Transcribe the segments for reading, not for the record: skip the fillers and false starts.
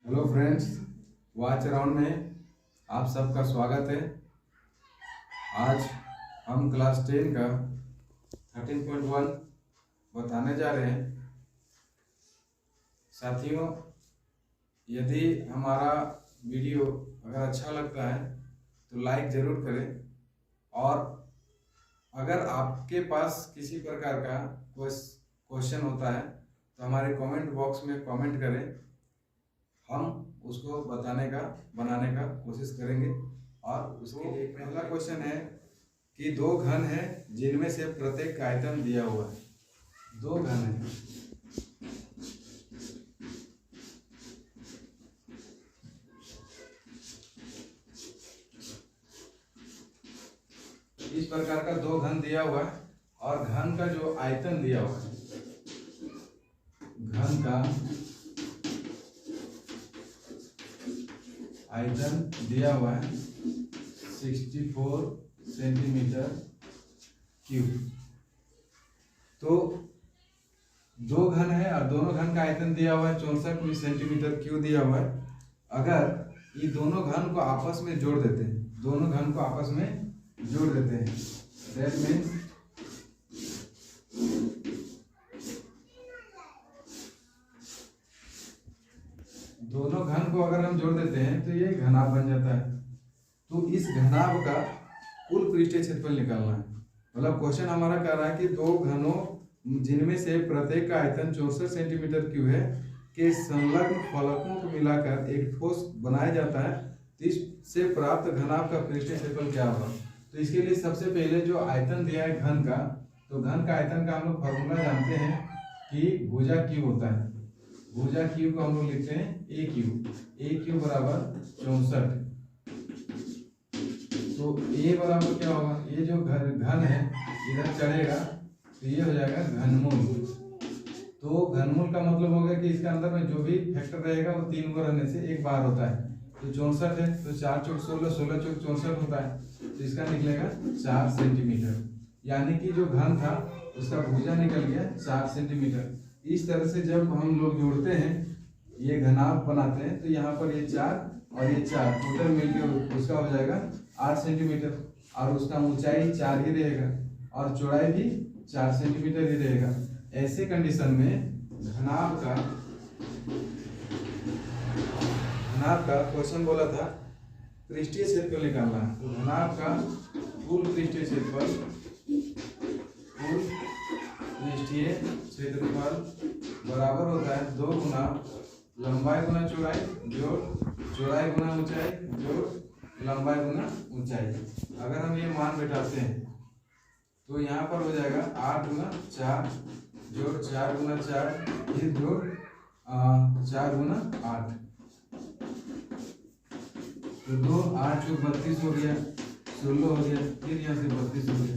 Hello friends, watch around में आप सबका स्वागत है। आज हम क्लास 10 का 13.1 बताने जा रहे हैं। साथियों, यदि हमारा वीडियो अगर अच्छा लगता है तो लाइक ज़रूर करें, और अगर आपके पास किसी प्रकार का क्वेश्चन होता है तो हमारे कमेंट बॉक्स में कमेंट करें। हम उसको बनाने का कोशिश करेंगे। और उसके लिए पहला क्वेश्चन है कि दो घन हैं जिनमें से प्रत्येक का आयतन दिया हुआ है। दो घन हैं, इस प्रकार का दो घन दिया हुआ है और घन का जो आयतन दिया हुआ है, घन का आयतन दिया हुआ है 64 सेंटीमीटर क्यूब। तो दो घन है और दोनों घन का आयतन दिया हुआ है 64 सेंटीमीटर क्यूब दिया हुआ है। अगर ये दोनों घन को आपस में जोड़ देते हैं, दोनों घन को आपस में जोड़ देते हैं, दैट मीन्स दोनों घन को अगर हम जोड़ देते हैं तो ये घनाभ बन जाता है। तो इस घनाभ का कुल पृष्ठीय क्षेत्रफल निकालना है। मतलब क्वेश्चन हमारा कह रहा है कि दो घनों जिनमें से प्रत्येक का आयतन 64 सेंटीमीटर क्यूब है के संलग्न फलकों को मिलाकर एक ठोस बनाया जाता है, तो इससे प्राप्त घनाभ का पृष्ठीय क्षेत्रफल क्या होगा। तो इसके लिए सबसे पहले जो आयतन दिया है घन का, तो घन का आयतन का हम लोग फॉर्मूला जानते हैं कि भुजा क्यूब होता है। भुजा क्यूब को हम लोग लिखते हैं ए क्यूब बराबर 64। तो ए बराबर क्या होगा, ये जो घन है इधर चढ़ेगा तो ये हो जाएगा घनमूल। तो घनमूल का मतलब हो गया कि इसके अंदर में जो भी फैक्टर रहेगा वो 3 को रहने से एक बार होता है। तो 64 है तो 4 चौक 16, 16 चौक 64 होता है, तो इसका निकलेगा 4 सेंटीमीटर। यानी कि जो घन था उसका भुजा निकल गया 4 सेंटीमीटर। इस तरह से जब हम लोग जोड़ते हैं, ये घनाभ बनाते हैं, तो यहाँ पर ये 4 और ये 4 टोटल मिलकर उसका हो जाएगा 8 सेंटीमीटर, और उसका ऊंचाई 4 ही रहेगा और चौड़ाई भी 4 सेंटीमीटर ही रहेगा। ऐसे कंडीशन में घनाभ का क्वेश्चन बोला था पृष्ठीय क्षेत्रफल निकालना है। तो घनाभ का कुल पृष्ठीय क्षेत्रफल बराबर होता है 2 गुना लंबाई गुना चौड़ाई जोड़ चौड़ाई गुना ऊंचाई जोड़ लंबाई गुना ऊंचाई। अगर हम ये मान बैठाते हैं तो यहाँ पर हो जाएगा 8 गुना 4 जोड़ 4 गुना 4 फिर जोड़ 4 गुना 8। तो 2 8 चौक 32 हो गया, 16 हो गया, फिर यहाँ से 32 हो गया।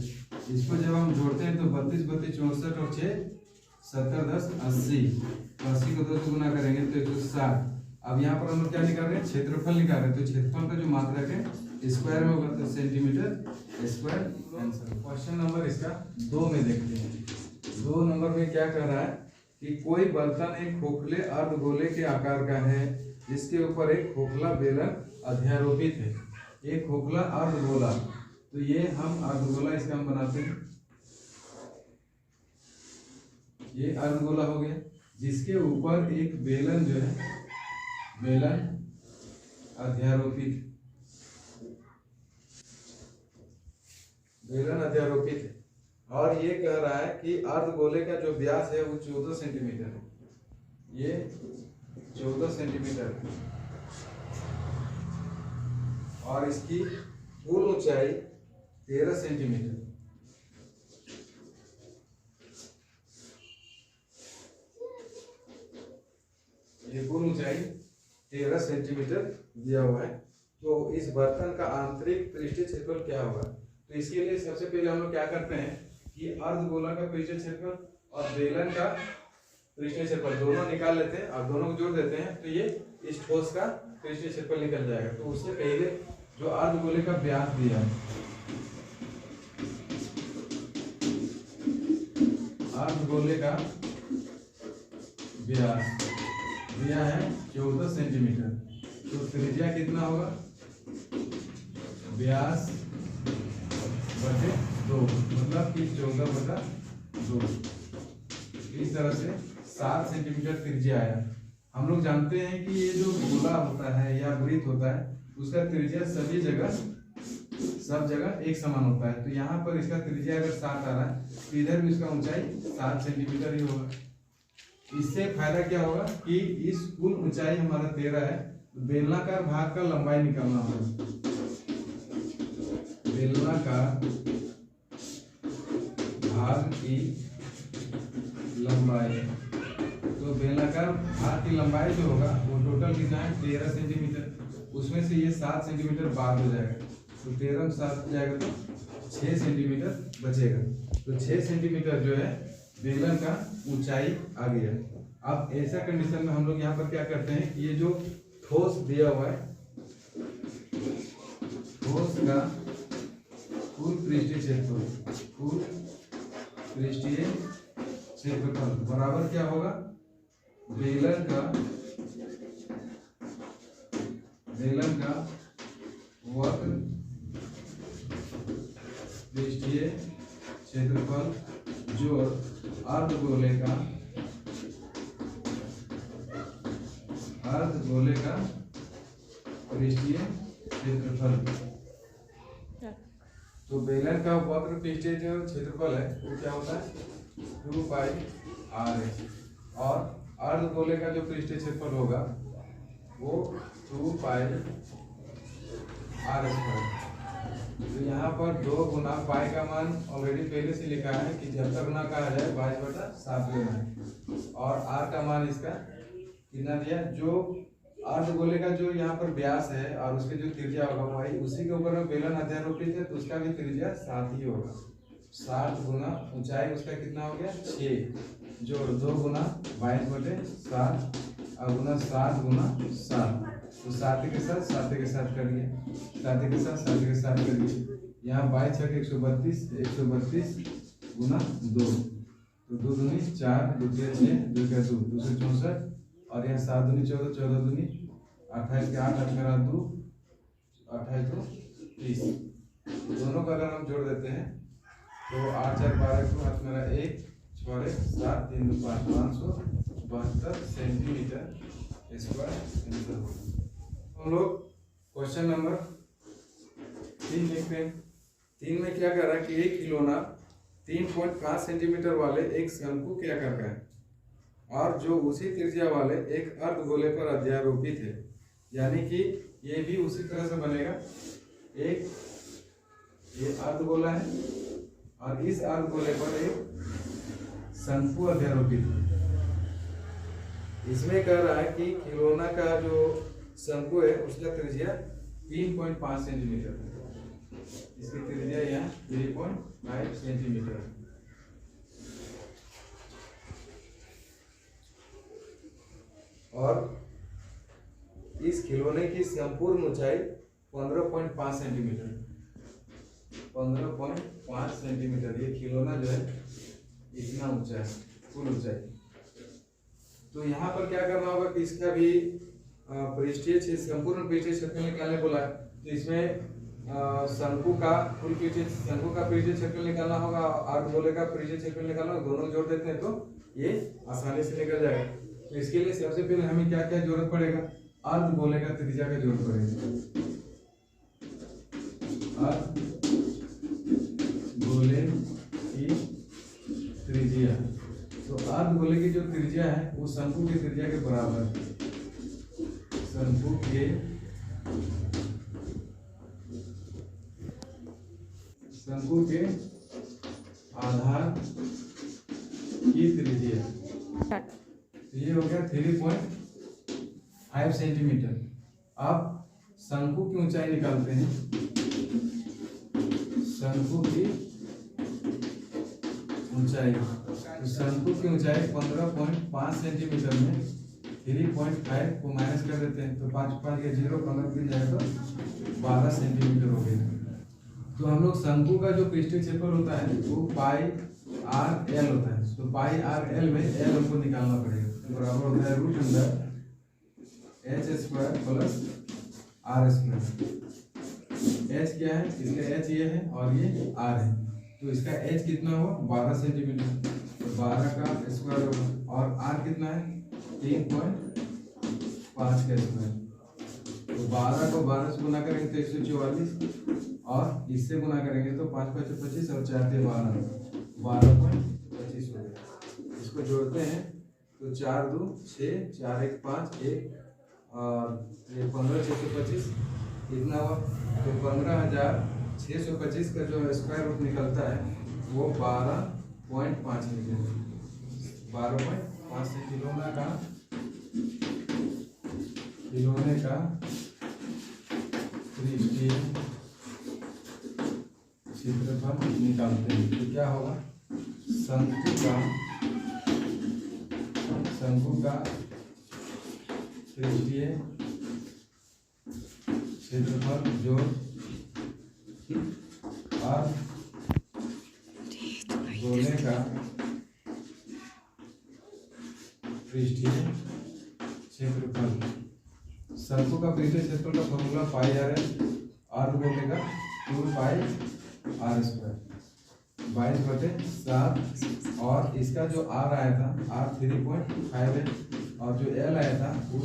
इसको जब हम जोड़ते हैं तो 32 32 64 और 6 70 10 80। 80 को 2 से गुना करेंगे तो 160। अब यहाँ पर हम लोग क्या निकाल रहे हैं, क्षेत्रफल निकाल रहे हैं। तो क्षेत्रफल का जो मात्रक है स्क्वायर में होगा, तो centimetre square answer. Question number इसका 2 में देखते हैं। 2 नंबर में क्या कह रहा है कि कोई बर्तन एक खोखले अर्धगोले के आकार का है जिसके ऊपर एक खोखला बेलन अध्यारोपित है। एक खोखला अर्धगोला, तो ये हम अर्धगोला इसका हम बनाते हैं। ये अर्धगोला हो गया जिसके ऊपर एक बेलन जो है बेलन अध्यारोपित है, और ये कह रहा है कि अर्धगोले का जो व्यास है वो 14 सेंटीमीटर है। ये 14 सेंटीमीटर है और इसकी कुल ऊंचाई 13 सेंटीमीटर। ये कुल ऊंचाई 13 सेंटीमीटर दिया हुआ है। तो इस बर्तन का आंतरिक पृष्ठीय क्षेत्रफल क्या होगा। तो इसके लिए सबसे पहले हम लोग क्या करते हैं कि अर्धगोला का पृष्ठीय क्षेत्रफल और बेलन का पृष्ठीय क्षेत्रफल दोनों निकाल लेते हैं और दोनों को जोड़ देते हैं, तो ये इस ठोस का पृष्ठीय क्षेत्रफल निकल जाएगा। तो उससे पहले जो अर्धगोले का व्यास दिया है, अर्धगोले का व्यास दिया है 14 सेंटीमीटर, तो त्रिज्या कितना होगा, व्यास बटे 2, मतलब कि 14/2। इस तरह से 7 सेंटीमीटर त्रिज्या आया। हम लोग जानते हैं कि ये जो गोला होता है या वृत्त होता है उसका त्रिज्या सब जगह एक समान होता है। तो यहाँ पर इसका त्रिज्या अगर 7 आ रहा है तो इधर भी इसका ऊंचाई 7 सेंटीमीटर ही होगा। इससे फायदा क्या होगा कि इस कुल ऊंचाई हमारा 13 है, तो बेलनाकार भाग का लंबाई निकालना होगा। बेलनाकार भाग की लंबाई, तो बेलनाकार भाग की लंबाई जो होगा वो टोटल कितना है 13 सेंटीमीटर, उसमें से ये 7 सेंटीमीटर बाद हो जाएगा, तो 13 में 7 हो जाएगा तो 6 सेंटीमीटर बचेगा। तो 6 सेंटीमीटर जो है बेलन का ऊंचाई आ गया। अब ऐसा कंडीशन में हम लोग यहाँ पर क्या करते हैं कि ये जो ठोस दिया हुआ है, ठोस का कुल पृष्ठीय क्षेत्रफल बराबर क्या होगा, बेलन का वक्र पृष्ठीय क्षेत्रफल जोड़ अर्धगोले का पृष्ठीय क्षेत्रफल। तो बेलन का वक्र पृष्ठीय जो क्षेत्रफल है वो क्या होता है 2πr, और अर्धगोले का जो पृष्ठीय क्षेत्रफल होगा वो 2πr²। तो यहाँ पर 2 गुना पाई का मान ऑलरेडी पहले से लिखा है कि जब तक ना कहा जाए 22/7 लेना है, और आर का मान इसका कितना दिया, जो अर्धगोले का जो यहाँ पर व्यास है और उसके जो त्रिज्या होगा वही उसी के ऊपर में बेलन अध्यारोपित है, तो उसका भी त्रिज्या 7 ही होगा। 7 गुना ऊंचाई उसका कितना हो गया 6, जोड़ 2 गुना 22/7 और गुना 7 गुना 7, तो 7 के साथ करिए, 7 के साथ करिए। यहाँ 22 × 132, 132 गुना 2, तो 2 दूनी 4, 2 6, 2 का 2, 264, और यहाँ 7 दूनी 14, 14 दूनी 28 के 8, 8 मेरा 2, 28 2 30। दोनों का अगर हम जोड़ देते हैं तो 8 4 12 को 8 मेरा 1, 6 7 3 2 5, 572 सेंटीमीटर स्क्वायर आंसर होगा। हम लोग क्वेश्चन नंबर 3 लिखते हैं। 3 में क्या कर रहा है कि एक खिलौना 3.5 सेंटीमीटर वाले एक शंकु के आकार का है और जो उसी त्रिज्या वाले एक अर्धगोले पर अध्यारोपित है, यानी कि ये भी उसी तरह से बनेगा। एक ये अर्धगोला है और इस अर्धगोले पर एक शंकु अध्यारोपित है। इसमें कह रहा है कि खिलौना का जो शंकु है उसका त्रिज्या 3.5 सेंटीमीटर है, इसकी त्रिज्या यहाँ 3.5 सेंटीमीटर है। और इस खिलौने की संपूर्ण ऊंचाई 15.5 सेंटीमीटर, 15.5 सेंटीमीटर। ये खिलौना जो है इतना ऊंचा है, कुल ऊंचाई। तो यहाँ पर क्या करना होगा कि इसका भी संपूर्ण पृष्ठीय क्षेत्रफल निकालने बोला है, तो इसमें शंकु का पृष्ठीय क्षेत्रफल निकालना होगा, अर्धगोले का पृष्ठीय क्षेत्रफल निकालना होगा, दोनों जोड़ देते हैं तो ये आसानी से निकल जाएगा। तो इसके लिए सबसे पहले हमें क्या क्या जरूरत पड़ेगा, अर्धगोले का त्रिज्या का जरूरत पड़ेगा। अर्धगोले की त्रिज्या, तो अर्धगोले की जो त्रिज्या है वो शंकु की त्रिज्या के बराबर है। शंकु के आधार की त्रिज्या, ये हो गया 3.5 सेंटीमीटर। अब शंकु की ऊंचाई निकालते हैं। शंकु की ऊंचाई, तो शंकु की ऊंचाई 15.5 सेंटीमीटर में 3.5 को माइनस कर देते हैं, तो 5 5 के 0, 15 गिर जाए तो 12 सेंटीमीटर हो गया। तो हम लोग शंकु का जो पृष्ठीय क्षेत्रफल होता है वो πr/l होता है, तो πr/l में l हमको निकालना पड़ेगा, तो बराबर होता है √√πr/l। H square plus R square. H क्या है, इसका एच ये है और ये आर है, तो इसका एच कितना हुआ 12 सेंटीमीटर, तो 12 का स्क्वायर होगा, और आर कितना है 3.5 का स्क्वायर, तो 12 को 12 से गुना करेंगे तो 144, और इससे गुना करेंगे तो 5 5 25 और 4 × 12 12.25 हो गया। इसको जोड़ते हैं तो 4 2 6 4 1 5 1 और ये 15 625 कितना हुआ, तो 15,625 का जो स्क्वायर रूट निकलता है वो 12.5 निकलेगा। 12.5 से खिलौने का क्षेत्रफल निकालते हैं, तो क्या होगा, शंकु का पृष्ठीय क्षेत्रफल जो और गोले का पृष्ठीय क्षेत्रफल। शंकु का पृष्ठीय क्षेत्रफल का फॉर्मूला पाई आर है, आर गोले का 2 पाई आर स्क्वायर 22/7, और इसका जो आर आया था आर 3.5 है, और जो एल आया था वो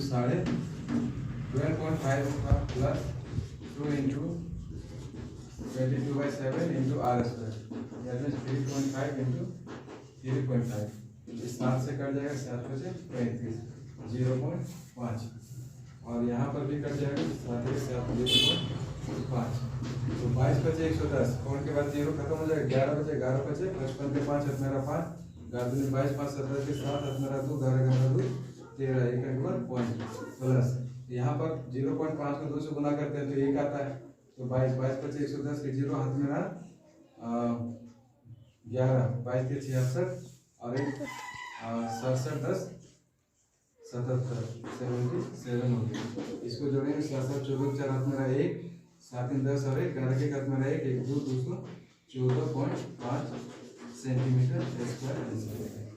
12.5 का प्लस 2 × 22/7 × आर स्क्वायर, यानी 3.5 × 3.5, इस 7 से कट जाएगा, 7 से 35 0.5, और यहाँ पर भी कट जाएगा 7 से 7 0.5, तो 22 बचे 110, कौन के बाद 0 खत्म हो जाएगा, 11 बचे 55 के 5 हाथ मेरा 5 11 22 5 17 के 7 हाथ मेरा 2 11 2 13 1 1 पॉइंट प्लस यहाँ पर 0.5 को 2 से गुना करते हैं तो 1 आता है, तो 22 बचे 110 के 0 हाथ मेरा 11 22 के 66 और 1 67 10 77 77 हो गया। इसको जोड़ेंगे 67 24 4 हाथ मेरा 1 7 × 10 और 1 11 के हाथ मेरा 1 1 2 214.5 सेंटीमीटर स्क्वायर।